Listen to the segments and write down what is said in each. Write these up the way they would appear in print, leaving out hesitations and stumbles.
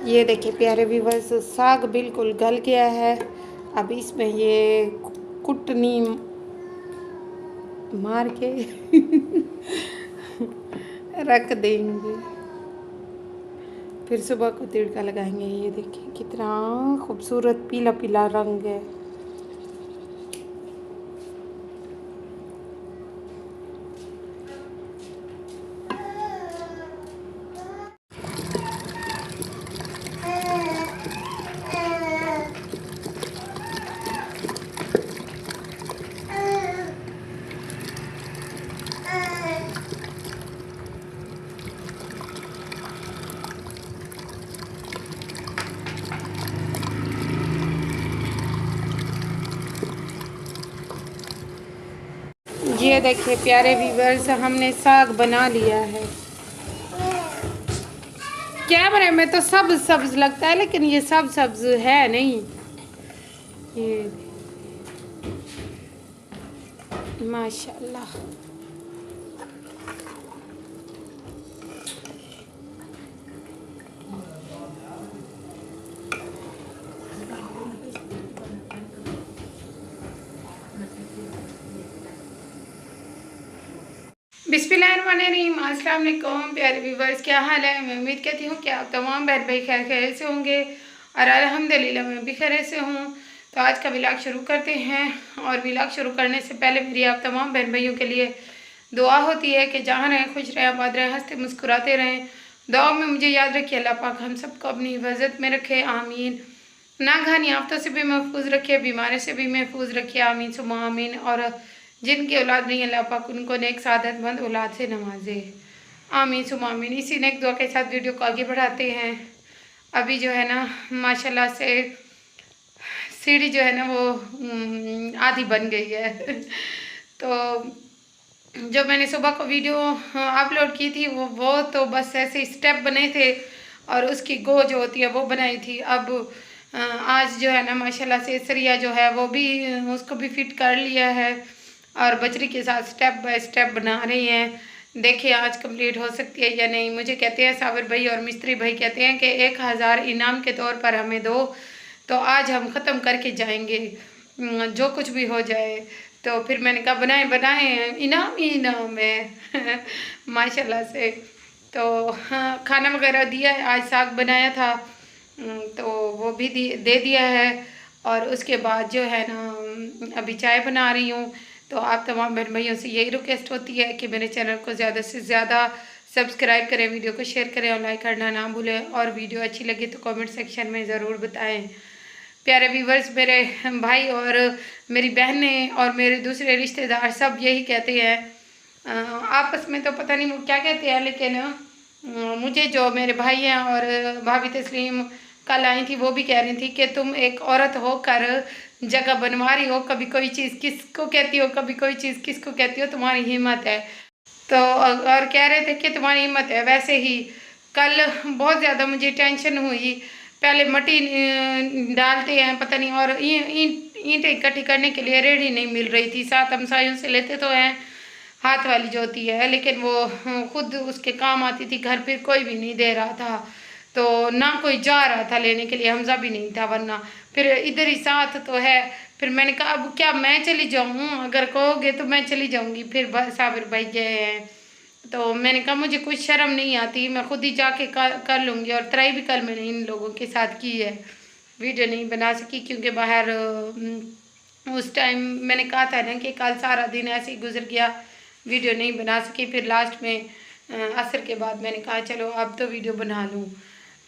ये देखिए प्यारे व्यूवर्स, साग बिल्कुल गल गया है। अब इसमें ये कुटनी मार के रख देंगे, फिर सुबह को तिड़का लगाएंगे। ये देखिए कितना खूबसूरत पीला पीला रंग है। ये देखिए प्यारे व्यूवर्स, हमने साग बना लिया है। कैमरे में तो सब सब्ज लगता है, लेकिन ये सब सब्ज है नहीं। ये माशाल्लाह। बिस्मिल्लाहिर्रहमानिर्रहीम। अस्सलाम वालेकुम प्यारे व्यूवर्स, क्या हाल है? मैं उम्मीद करती हूँ कि आप तमाम बहन भाई खैर से होंगे और अल्हम्दुलिल्लाह मैं भी खैर से हूँ। तो आज का व्लॉग शुरू करते हैं। और व्लॉग शुरू करने से पहले मेरी आप तमाम बहन भाइयों के लिए दुआ होती है कि जहाँ रहें खुश रहें, आबाद रहें, हंसते मुस्कुराते रहें। दुआ में मुझे याद रखिए, अल्लाह पाक हम सबको अपनी हिफाजत में रखे, आमीन। ना घानी आफतों से भी महफूज रखे, बीमारी से भी महफूज रखे, आमीन सुमा आमीन। और जिनकी औलाद नहीं, अल्लाह पाक उनको नेक सादतमंद औलाद से नवाजे, आमीन सुमा आमीन। इसी नेक दुआ के साथ वीडियो को आगे बढ़ाते हैं। अभी जो है ना माशाल्लाह से सीढ़ी जो है ना वो आधी बन गई है। तो जो मैंने सुबह को वीडियो अपलोड की थी वो तो बस ऐसे स्टेप बने थे और उसकी गो जो होती है वो बनाई थी। अब आज जो है ना माशाल्लाह से सरिया जो है वो भी उसको भी फिट कर लिया है और बजरी के साथ स्टेप बाय स्टेप बना रही हैं। देखिए आज कंप्लीट हो सकती है या नहीं। मुझे कहते हैं साबिर भाई और मिस्त्री भाई कहते हैं कि 1000 इनाम के तौर पर हमें दो, तो आज हम ख़त्म करके जाएंगे जो कुछ भी हो जाए। तो फिर मैंने कहा बनाए बनाए, इनाम ही इनाम है। माशाल्लाह से। तो हाँ, खाना वगैरह दिया है, आज साग बनाया था तो वो भी दे दिया है। और उसके बाद जो है ना अभी चाय बना रही हूँ। तो आप तमाम बहन भाइयों से यही रिक्वेस्ट होती है कि मेरे चैनल को ज़्यादा से ज़्यादा सब्सक्राइब करें, वीडियो को शेयर करें और लाइक करना ना भूलें। और वीडियो अच्छी लगे तो कमेंट सेक्शन में ज़रूर बताएं। प्यारे व्यूवर्स, मेरे भाई और मेरी बहनें और मेरे दूसरे रिश्तेदार सब यही कहते हैं। आपस में तो पता नहीं वो क्या कहते हैं, लेकिन मुझे जो मेरे भाई हैं और भाभी तस्लीम कल आई थी वो भी कह रही थी कि तुम एक औरत होकर जगह बनवा रही हो, कभी कोई चीज़ किसको कहती हो, कभी कोई चीज़ किसको कहती हो, तुम्हारी हिम्मत है। तो और कह रहे थे कि तुम्हारी हिम्मत है। वैसे ही कल बहुत ज़्यादा मुझे टेंशन हुई। पहले मट्टी डालते हैं पता नहीं, और ईंटें इकट्ठी करने के लिए रेडी नहीं मिल रही थी। साथ हमसायों से लेते तो हैं, हाथ वाली जो होती है, लेकिन वो खुद उसके काम आती थी। घर फिर कोई भी नहीं दे रहा था, तो ना कोई जा रहा था लेने के लिए, हमजा भी नहीं था, वरना फिर इधर ही साथ तो है। फिर मैंने कहा अब क्या मैं चली जाऊँ, अगर कहोगे तो मैं चली जाऊँगी। फिर साबिर भाई गए हैं तो मैंने कहा मुझे कुछ शर्म नहीं आती, मैं खुद ही जाके कर लूँगी। और ट्राई भी कल मैंने इन लोगों के साथ की है, वीडियो नहीं बना सकी क्योंकि बाहर उस टाइम मैंने कहा था ना कि कल सारा दिन ऐसे ही गुजर गया, वीडियो नहीं बना सकी। फिर लास्ट में असर के बाद मैंने कहा चलो अब तो वीडियो बना लूँ।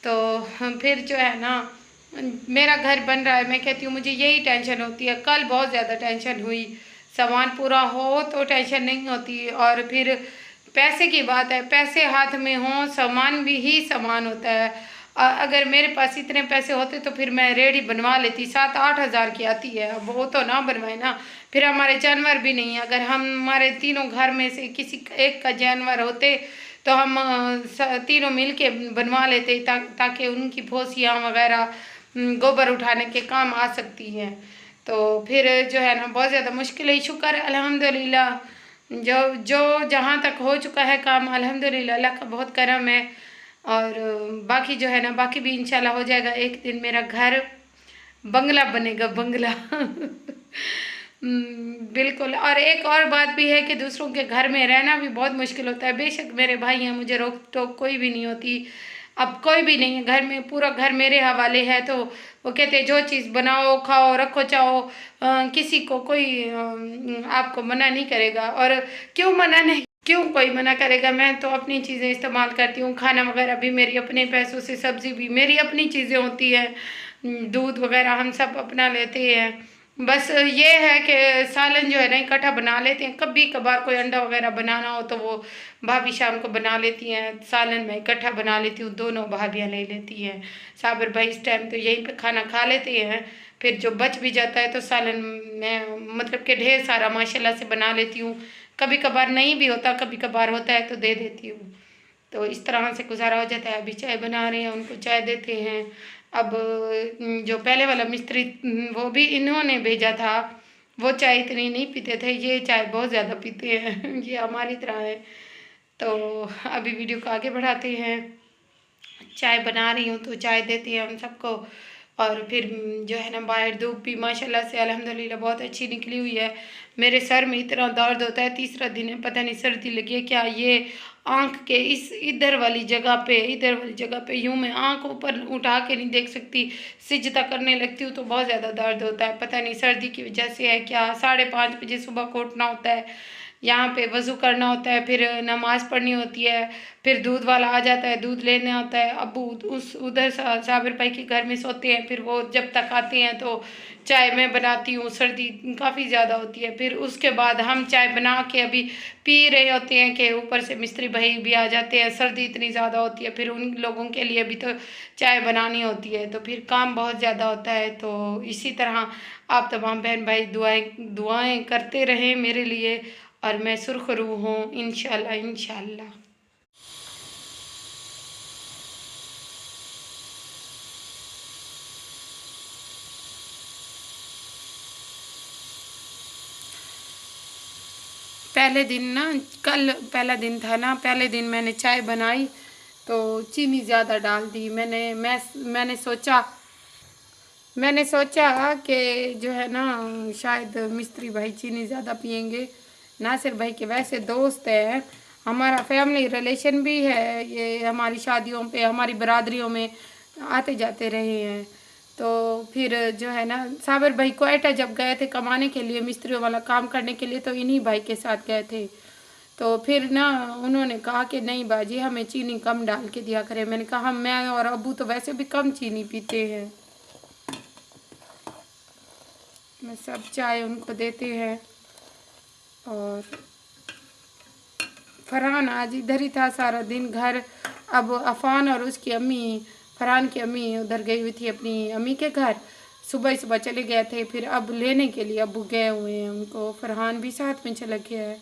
तो फिर जो है ना मेरा घर बन रहा है, मैं कहती हूँ मुझे यही टेंशन होती है। कल बहुत ज़्यादा टेंशन हुई, सामान पूरा हो तो टेंशन नहीं होती। और फिर पैसे की बात है, पैसे हाथ में हों सामान भी ही सामान होता है। अगर मेरे पास इतने पैसे होते तो फिर मैं रेडी बनवा लेती, 7-8 हज़ार की आती है। अब वो तो ना बनवाए ना, फिर हमारे जानवर भी नहीं है। अगर हम हमारे तीनों घर में से किसी एक का जानवर होते तो हम तीनों मिल के बनवा लेते ताकि उनकी भोसियाँ वगैरह गोबर उठाने के काम आ सकती हैं। तो फिर जो है ना बहुत ज़्यादा मुश्किल है। शुक्र है अल्हम्दुलिल्लाह जो जो जहाँ तक हो चुका है काम, अल्हम्दुलिल्लाह अल्लाह का बहुत करम है। और बाकी जो है ना, बाकी भी इंशाल्लाह हो जाएगा। एक दिन मेरा घर बंगला बनेगा, बंगला। बिल्कुल। और एक और बात भी है कि दूसरों के घर में रहना भी बहुत मुश्किल होता है। बेशक मेरे भाई हैं, मुझे रोक टोक कोई भी नहीं होती। अब कोई भी नहीं है घर में, पूरा घर मेरे हवाले है। तो वो कहते हैं जो चीज़ बनाओ, खाओ, रखो, चाहो। किसी को कोई आपको मना नहीं करेगा। और क्यों मना नहीं, क्यों कोई मना करेगा। मैं तो अपनी चीज़ें इस्तेमाल करती हूँ। खाना वगैरह भी मेरी अपने पैसों से, सब्ज़ी भी मेरी अपनी चीज़ें होती है, दूध वगैरह हम सब अपना लेते हैं। बस ये है कि सालन जो है ना इकट्ठा बना लेते हैं। कभी कभार कोई अंडा वगैरह बनाना हो तो वो भाभी शाम को बना लेती हैं। सालन मैं इकट्ठा बना लेती हूँ, दोनों भाभियाँ ले लेती हैं। साबिर भाई इस टाइम तो यहीं पे खाना खा लेते हैं। फिर जो बच भी जाता है तो सालन मैं मतलब कि ढेर सारा माशाल्लाह से बना लेती हूँ। कभी कभार नहीं भी होता, कभी कभार होता है तो दे देती हूँ। तो इस तरह से गुजारा हो जाता है। अभी चाय बना रहे हैं, उनको चाय देते हैं। अब जो पहले वाला मिस्त्री वो भी इन्होंने भेजा था। वो चाय इतनी नहीं पीते थे, ये चाय बहुत ज़्यादा पीते हैं। ये हमारी तरह है। तो अभी वीडियो को आगे बढ़ाते हैं। चाय बना रही हूँ तो चाय देती है हम सबको। और फिर जो है ना, बाहर धूप भी माशाल्लाह से अल्हम्दुलिल्लाह बहुत अच्छी निकली हुई है। मेरे सर में इतना दर्द होता है, तीसरा दिन है, पता नहीं सर्दी लगी है क्या। ये आँख के इस इधर वाली जगह पे यूँ मैं आँख ऊपर उठा के नहीं देख सकती। सिजदा करने लगती हूँ तो बहुत ज़्यादा दर्द होता है, पता नहीं सर्दी की वजह से है क्या। 5:30 बजे सुबह को उठना होता है, यहाँ पे वज़ू करना होता है, फिर नमाज़ पढ़नी होती है, फिर दूध वाला आ जाता है, दूध लेने आता है। अबू उस उधर साबिर भाई के घर में सोते हैं, फिर वो जब तक आते हैं तो चाय मैं बनाती हूँ। सर्दी काफ़ी ज़्यादा होती है। फिर उसके बाद हम चाय बना के अभी पी रहे होते हैं कि ऊपर से मिस्त्री भाई भी आ जाते हैं। सर्दी इतनी ज़्यादा होती है, फिर उन लोगों के लिए भी तो चाय बनानी होती है, तो फिर काम बहुत ज़्यादा होता है। तो इसी तरह आप तमाम बहन भाई दुआएं दुआएं करते रहें मेरे लिए, और मैं सुरखरू हूँ इंशाल्लाह इंशाल्लाह। पहले दिन ना, कल पहला दिन था ना, पहले दिन मैंने चाय बनाई तो चीनी ज़्यादा डाल दी। मैंने सोचा कि जो है ना, शायद मिस्त्री भाई चीनी ज़्यादा पियेंगे। नासिर भाई के वैसे दोस्त हैं, हमारा फैमिली रिलेशन भी है। ये हमारी शादियों पे, हमारी बरादरियों में आते जाते रहे हैं। तो फिर जो है ना, साबिर भाई क्वेटा जब गए थे कमाने के लिए, मिस्त्रियों वाला काम करने के लिए, तो इन्हीं भाई के साथ गए थे। तो फिर ना उन्होंने कहा कि नहीं बाजी, हमें चीनी कम डाल के दिया करें। मैंने कहा मैं और अबू तो वैसे भी कम चीनी पीते हैं। मैं सब चाय उनको देते हैं। और फरहान आज इधर ही था सारा दिन घर। अब अफान और उसकी अम्मी, फरहान की अम्मी उधर गई हुई थी अपनी अम्मी के घर। सुबह सुबह चले गए थे, फिर अब लेने के लिए अबू गए हुए हैं उनको। फरहान भी साथ में चला गया है।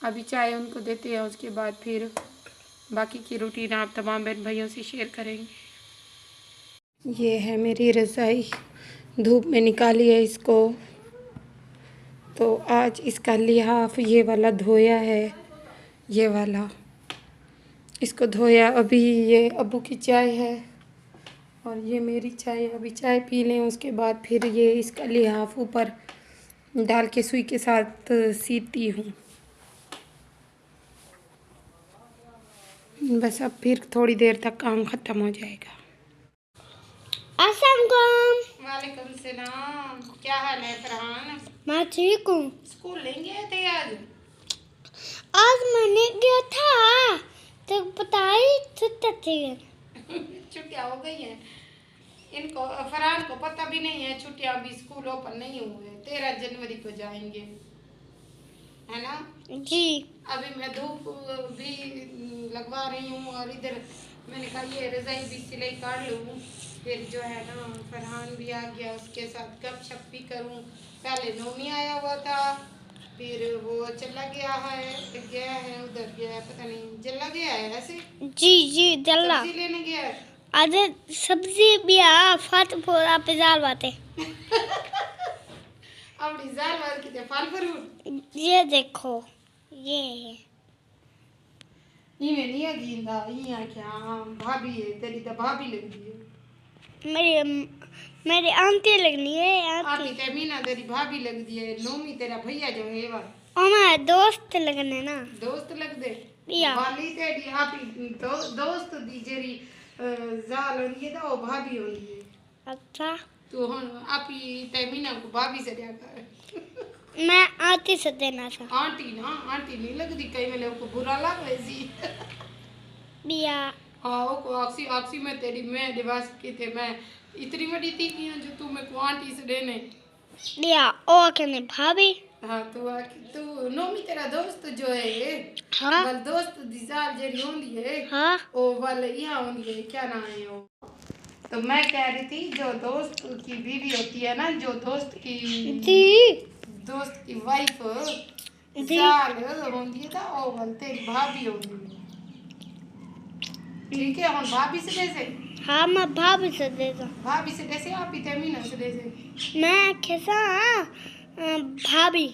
अभी चाय उनको देते हैं, उसके बाद फिर बाकी की रूटीन आप तमाम बहन भाइयों से शेयर करेंगे। ये है मेरी रज़ाई, धूप में निकाली है इसको। तो आज इसका लिहाफ ये वाला धोया है, ये वाला इसको धोया। अभी ये अबू की चाय है और ये मेरी चाय। अभी चाय पी लें, उसके बाद फिर ये इसका लिहाफ ऊपर डाल के सुई के साथ सीती हूँ। बस अब फिर थोड़ी देर तक काम ख़त्म हो जाएगा। अस्सलाम वालेकुम सलाम। क्या हाल है फरहान? मैं ठीक हूँ। स्कूल नहीं गए थे आज? आज मैंने गया था तो पता ही छुट्टियाँ हो गई हैं इनको। फरहान को पता भी नहीं है छुट्टियाँ, अभी स्कूल ओपन नहीं हुए, 13 जनवरी को जाएंगे, है ना जी। अभी मैं धूप भी लगवा रही हूँ और इधर मैंने कहा ये रज़ाई भी सिलाई कर लूँ। फिर जो है ना, फरहान भी आ गया, उसके साथ गपशप भी करूँ। पहले नोमी आया हुआ था, फिर वो चला गया है उधर गया है, पता नहीं जल्ला गया है ऐसे। जी जी जल्ला सब्जी लेने गया है। अरे सब्जी भी आ फट फोड़ा पिज़्ज़ा बातें। अब डिजाल वाल की फल फ्रूट ये देखो, ये है। इवें नहीं है गींदा इया क्या भाभी है तेरी तो भाभी लगदी है मेरी आंटी लगनी है आपी आंटी ते मीना तेरी भाभी लगदी है नोमी तेरा भैया जो है वा हमारे दोस्त लगने ना दोस्त लगदे या वाली तेरी आपी दोस्त दी जेरी जाल होंदी है तो वो भाभी होंदी है अच्छा तू हुन आपी ते मीना को भाभी से दिया कर मैं आंटी से देना था आंटी ना आंटी नहीं लगदी कई वेले को बुरा लगे सी बिया हाँ वो को आक्सी आक्सी मैं तेरी मैं दिवास की थे मैं इतनी बड़ी थी कि जो तू मेरे को आंटी से देने बिया ओ कहने भाभी हाँ तू नोमी तेरा दोस्त जो है हाँ वाल दोस्त दिसाल जेरी होंदी है हाँ ओ वाले यहाँ होंदी है क्या नाम है वो तो मैं कह रही थी जो दोस्त की बीवी होती है ना जो दोस्त की वाइफ जाल होंदी है तो ओ वाल तेरी भाभी होंदी है ठीक है हम भाभी से कैसे हाँ मैं भाभी से देता भाभी से कैसे आप इतने मीना से कैसे मैं कैसा भाभी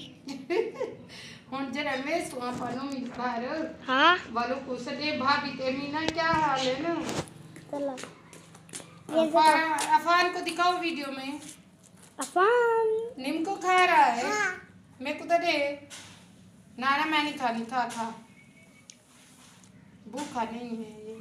ਹੁਣ जरा मैं सुआ पानो मिल बाहर हाँ वालों को सदे भाभी ते मीना क्या हाल है ना चलो अफान को दिखाओ वीडियो में अफान नीम को खा रहा है मेरे को तो दे ना मैं नहीं खानी खा भूखा नहीं है ये